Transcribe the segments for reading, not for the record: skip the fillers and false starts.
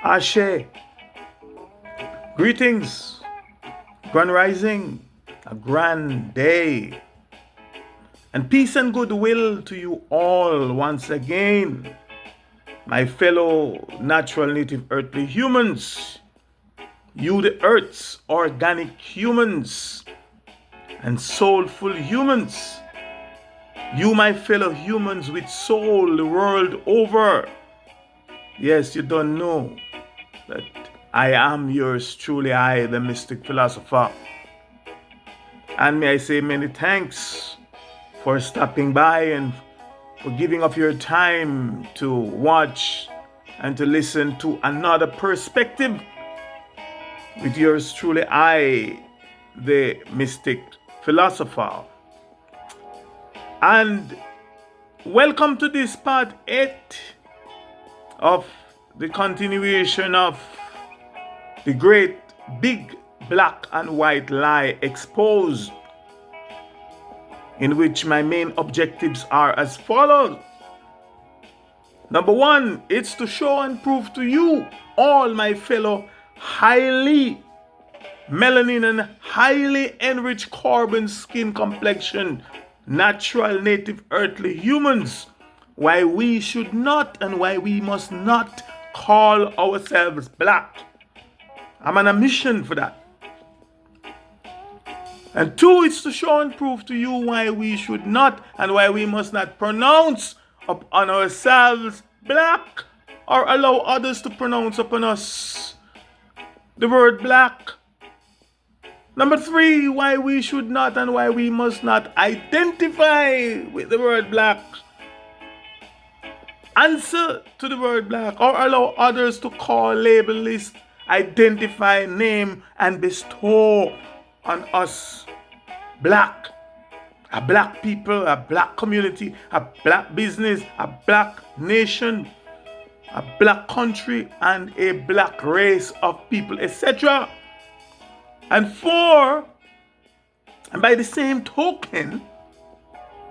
Ashe. Greetings. Grand rising. A grand day. And peace and goodwill to you all once again. My fellow natural native earthly humans. You the earth's organic humans. And soulful humans. You my fellow humans with soul the world over. Yes, you don't know that I am yours truly, I, the mystic philosopher. And may I say many thanks for stopping by and for giving of your time to watch and to listen to another perspective with yours truly, I, the mystic philosopher. And welcome to this part 8 of the continuation of the great big black and white lie exposed, in which my main objectives are as follows. Number 1, it's to show and prove to you, all my fellow highly melanin and highly enriched carbon skin complexion, natural native earthly humans, why we should not and why we must not call ourselves black. I'm on a mission for that. And 2, it's to show and prove to you why we should not and why we must not pronounce upon ourselves black or allow others to pronounce upon us the word black. Number 3, why we should not and why we must not identify with the word black. Answer to the word black or allow others to call, label, list, identify, name, and bestow on us black. A black people, a black community, a black business, a black nation, a black country, and a black race of people, etc. And 4, and by the same token,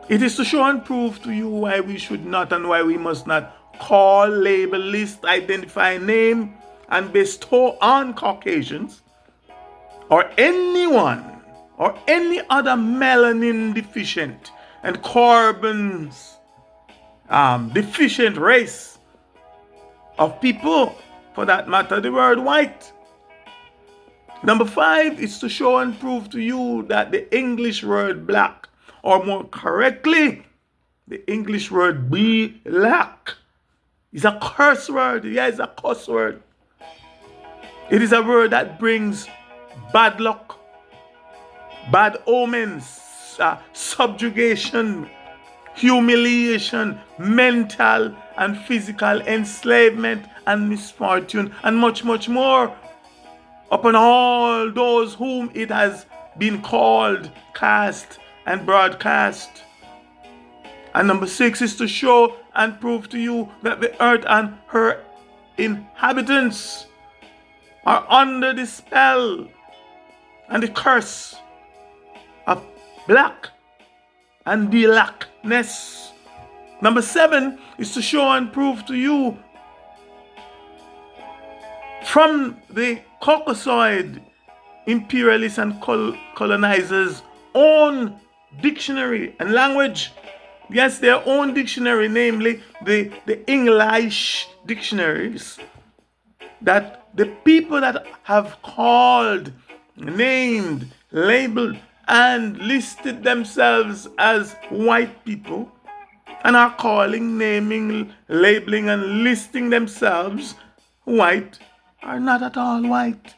it is to show and prove to you why we should not and why we must not call, label, list, identify, name, and bestow on Caucasians or anyone or any other melanin deficient and carbon deficient race of people, for that matter, the word white. Number 5 is to show and prove to you that the English word black, or more correctly, the English word black, is a curse word. Yeah, it's a curse word. It is a word that brings bad luck, bad omens, subjugation, humiliation, mental and physical enslavement and misfortune, and much, much more upon all those whom it has been called, cast, and broadcast. And number 6 is to show and prove to you that the earth and her inhabitants are under the spell and the curse of black and blackness. Number 7 is to show and prove to you from the Caucasoid imperialists and colonizers' own dictionary and language. Yes, their own dictionary, namely the English dictionaries, that the people that have called, named, labeled, and listed themselves as white people and are calling, naming, labeling, and listing themselves white are not at all white.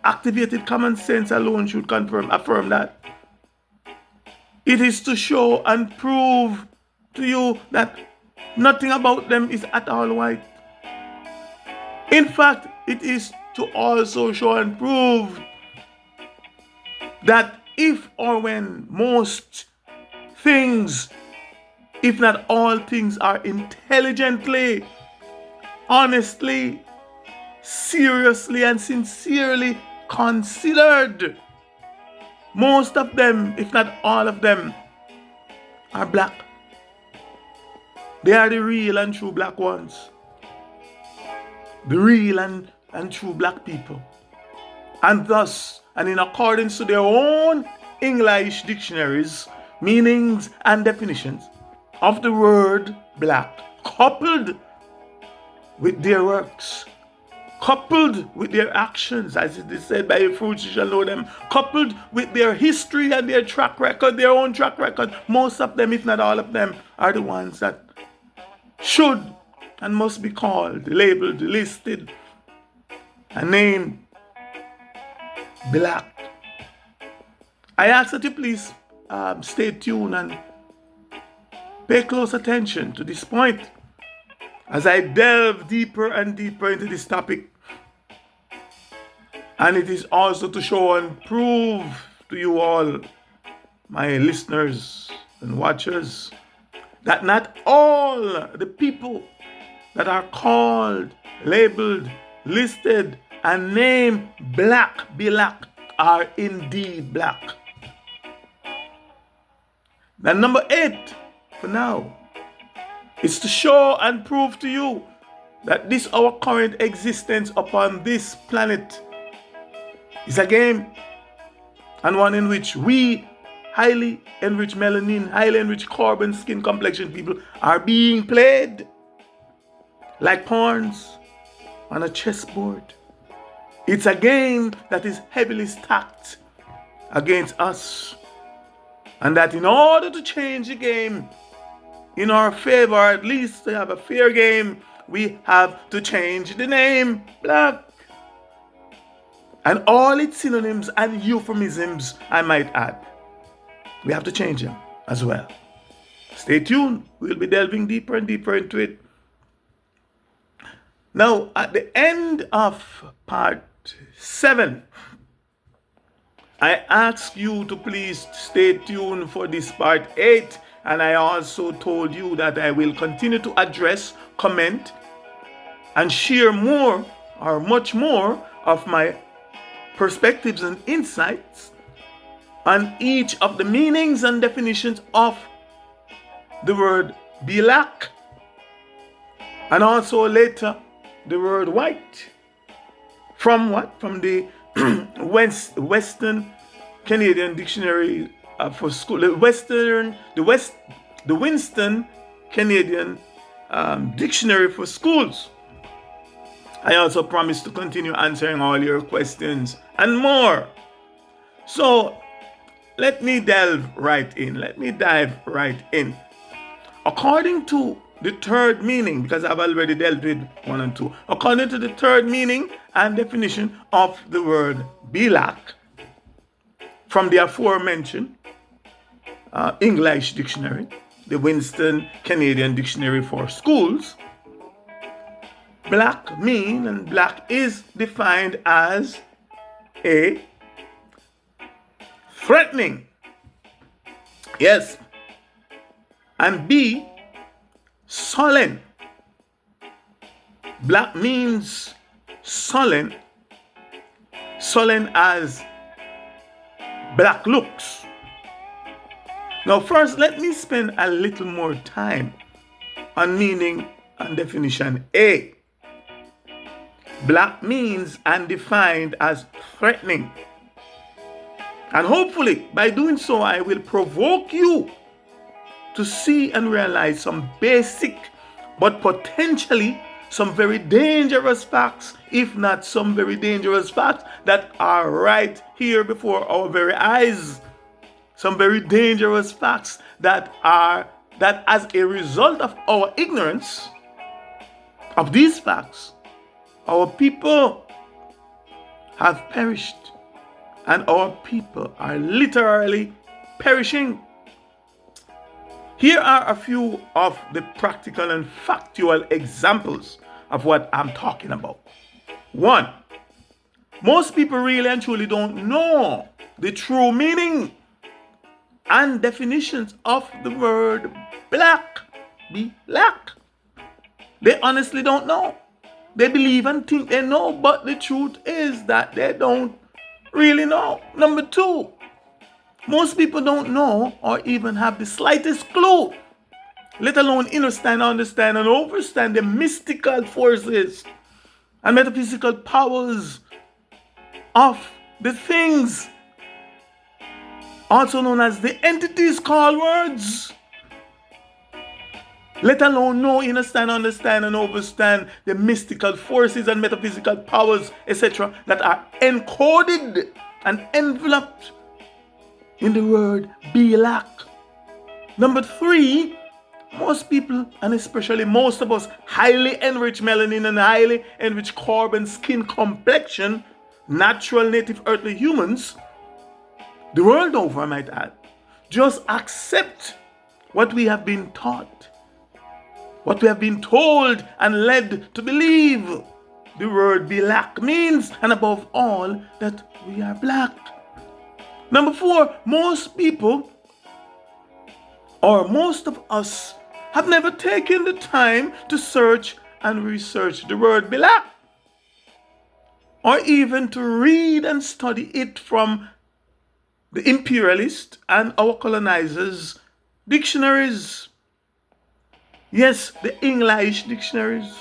Activated common sense alone should affirm that. It is to show and prove to you that nothing about them is at all white. In fact, it is to also show and prove that if or when most things, if not all things, are intelligently, honestly, seriously, and sincerely considered, most of them, if not all of them, are black. They are the real and true black ones. the real and true black people. And thus, and in accordance to their own English dictionaries, meanings and definitions of the word black, coupled with their works, coupled with their actions, as it is said, by the fruits you shall know them, coupled with their history and their track record, their own track record, most of them, if not all of them, are the ones that should and must be called, labeled, listed, and named black. I ask that you please stay tuned and pay close attention to this point as I delve deeper and deeper into this topic. And it is also to show and prove to you all, my listeners and watchers, that not all the people that are called, labeled, listed, and named black are indeed black. Now, number 8 for now is to show and prove to you that this our current existence upon this planet is a game, and one in which we highly enriched melanin, highly enriched carbon skin complexion people are being played like pawns on a chessboard. It's a game that is heavily stacked against us, and that in order to change the game in our favor, at least to have a fair game, we have to change the name black and all its synonyms and euphemisms, I might add. We have to change them as well. Stay tuned. We'll be delving deeper and deeper into it. Now, at the end of part 7, I ask you to please stay tuned for this part 8. And I also told you that I will continue to address, comment, and share more or much more of my perspectives and insights on each of the meanings and definitions of the word black, and also later the word white. From what? From the Western Canadian Dictionary for school, the Winston Canadian Dictionary for schools. I also promise to continue answering all your questions and more. So let me delve right in. Let me dive right in. According to the third meaning, because I've already dealt with 1 and 2, according to the third meaning and definition of the word black from the aforementioned English dictionary, the Winston Canadian Dictionary for Schools, black is defined as A, threatening, yes, and B, sullen. Black means sullen as black looks. Now first, let me spend a little more time on meaning and definition A. Black means and defined as threatening. And hopefully, by doing so, I will provoke you to see and realize some basic, but potentially some very dangerous facts, if not some very dangerous facts that are right here before our very eyes. Some very dangerous facts that as a result of our ignorance of these facts, our people have perished, and our people are literally perishing. Here are a few of the practical and factual examples of what I'm talking about. 1, most people really and truly don't know the true meaning and definitions of the word black. Black. They honestly don't know. They believe and think they know, but the truth is that they don't really know. Number 2, most people don't know or even have the slightest clue, let alone understand and overstand the mystical forces and metaphysical powers of the things, also known as the entities called words, let alone know, understand, and overstand the mystical forces and metaphysical powers, etc., that are encoded and enveloped in the word black. Number 3, most people, and especially most of us, highly enriched melanin and highly enriched carbon skin complexion, natural native earthly humans, the world over, I might add, just accept what we have been taught, what we have been told and led to believe the word black means, and above all, that we are black. Number 4, most people, or most of us, have never taken the time to search and research the word black, or even to read and study it from the imperialist and our colonizers' dictionaries. Yes, the English dictionaries.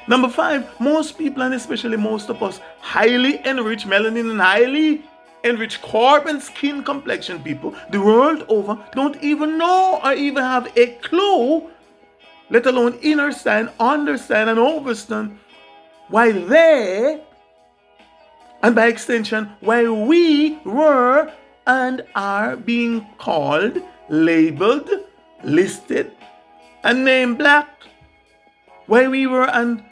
Number 5, most people, and especially most of us, highly enriched melanin and highly enriched carbon skin complexion people the world over don't even know or even have a clue, let alone understand, and understand why they, and by extension, why we were and are being called, labeled, listed, and named black. Why we were and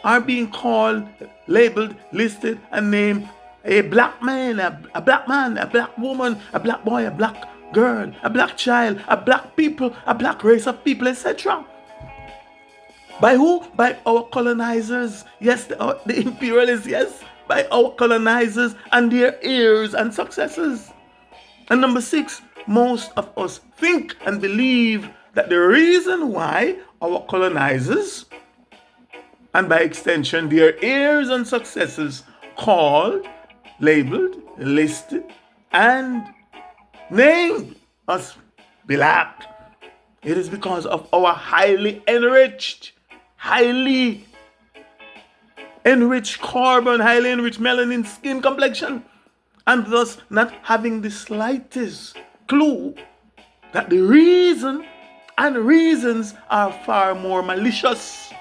are being called, labeled, listed, and named a black man, a black man, a black woman, a black boy, a black girl, a black child, a black people, a black race of people, etc. By who? By our colonizers. Yes, the imperialists, yes. By our colonizers and their heirs and successors. And number 6, most of us think and believe that the reason why our colonizers, and by extension their heirs and successors, called, labeled, listed, and named us black, it is because of our highly enriched carbon, highly enriched melanin skin complexion, and thus not having the slightest clue that the reason and reasons are far more malicious,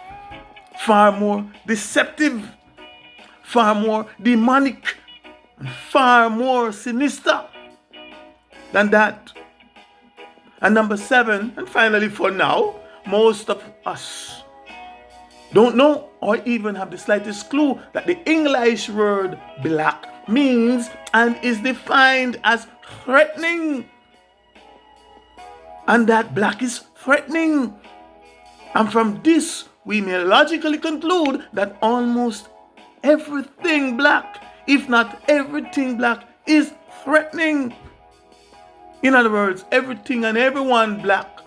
far more deceptive, far more demonic, and far more sinister than that. And number 7, and finally for now, most of us don't know or even have the slightest clue that the English word black means and is defined as threatening. And that black is threatening. And from this, we may logically conclude that almost everything black, if not everything black, is threatening. In other words, everything and everyone black,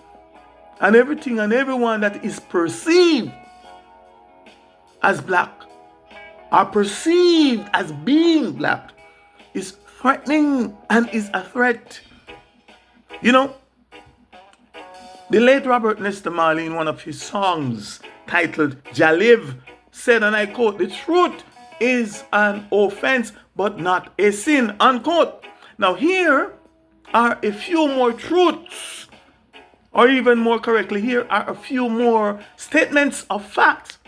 and everything and everyone that is perceived as black, are perceived as being black, is threatening and is a threat. You know, the late Robert Nesta Marley, in one of his songs titled Jaliv, said, and I quote, "The truth is an offense, but not a sin," unquote. Now here are a few more truths, or even more correctly, here are a few more statements of fact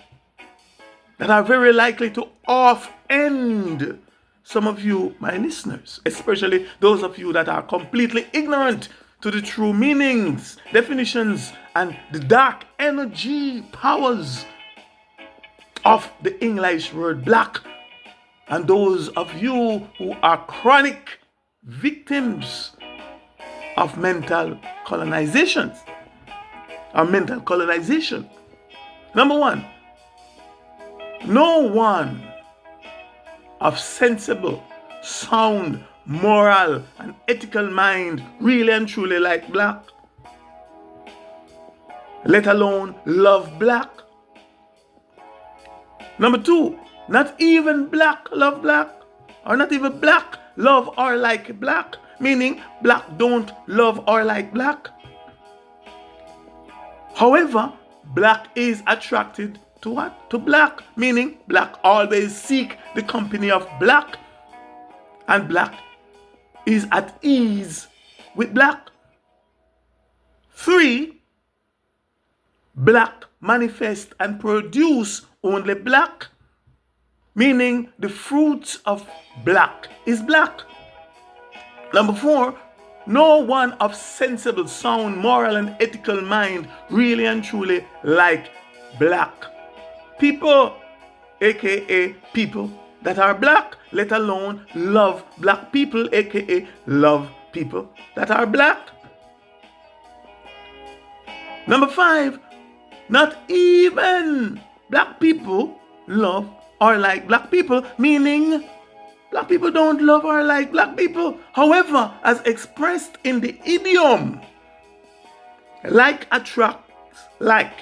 that are very likely to offend some of you, my listeners, especially those of you that are completely ignorant to the true meanings, definitions, and the dark energy powers of the English word black, and those of you who are chronic victims of mental colonizations or mental colonization. Number 1, no one of sensible, sound, moral, and ethical mind really and truly like black, let alone love black. Number 2, not even black love black, or not even black love or like black, meaning black don't love or like black. However, black is attracted to what? To black. Meaning black always seek the company of black. And black is at ease with black. 3, black manifest and produce only black. Meaning the fruit of black is black. Number 4, no one of sensible, sound, moral, and ethical mind really and truly like black people, aka people that are black, let alone love black people, aka love people that are black. Number 5, not even black people love or like black people, meaning black people don't love or like black people. However, as expressed in the idiom, like attracts like.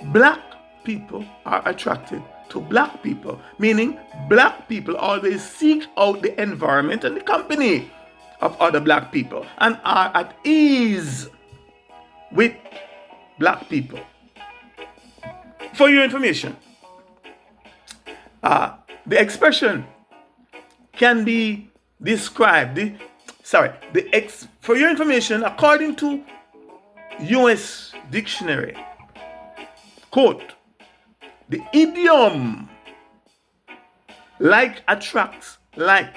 Black people are attracted to black people, meaning black people always seek out the environment and the company of other black people and are at ease with black people. For your information, the expression can be described, for your information, according to US Dictionary, quote, the idiom like attracts like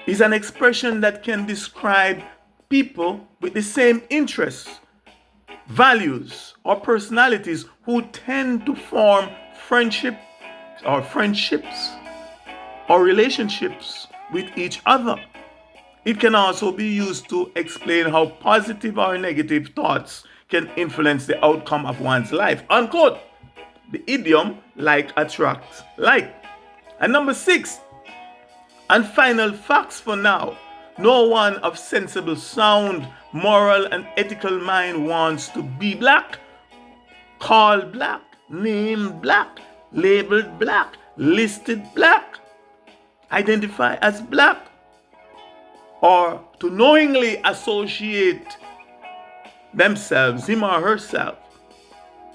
is an expression that can describe people with the same interests, values, or personalities who tend to form friendships or relationships with each other. It can also be used to explain how positive or negative thoughts can influence the outcome of one's life. Unquote. The idiom like attracts like. And number 6, and final facts for now. No one of sensible, sound, moral, and ethical mind wants to be black, called black, named black, labeled black, listed black, identify as black, or to knowingly associate themselves, him or herself,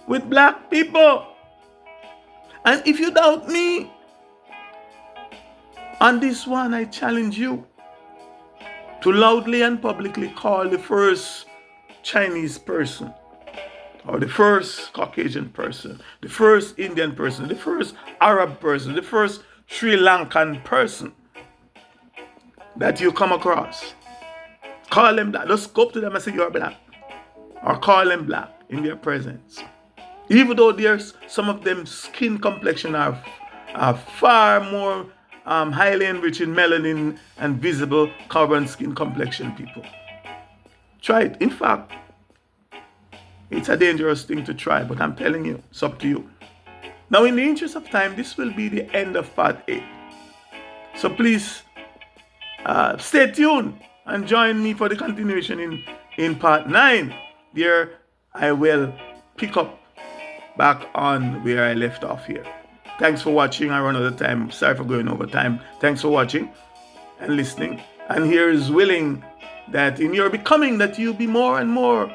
with black people. And if you doubt me, on this one I challenge you to loudly and publicly call the first Chinese person, or the first Caucasian person, the first Indian person, the first Arab person, the first Sri Lankan person that you come across. Call them black. Just go up to them and say you're black. Or call them black in their presence. Even though there's some of them skin complexion are far more highly enriched in melanin and visible carbon skin complexion people. Try it. In fact, it's a dangerous thing to try, but I'm telling you, it's up to you. Now, in the interest of time, this will be the end of part 8. So please stay tuned and join me for the continuation in part 9. There I will pick up back on where I left off here. Thanks for watching. I run out of time. Sorry for going over time. Thanks for watching and listening. And here is willing that in your becoming that you be more and more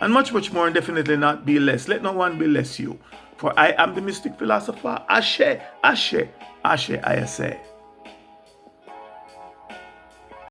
and much, much more, and definitely not be less. Let no one be less you. For I am the mystic philosopher. Ashe, Ashe, Ashe, I say.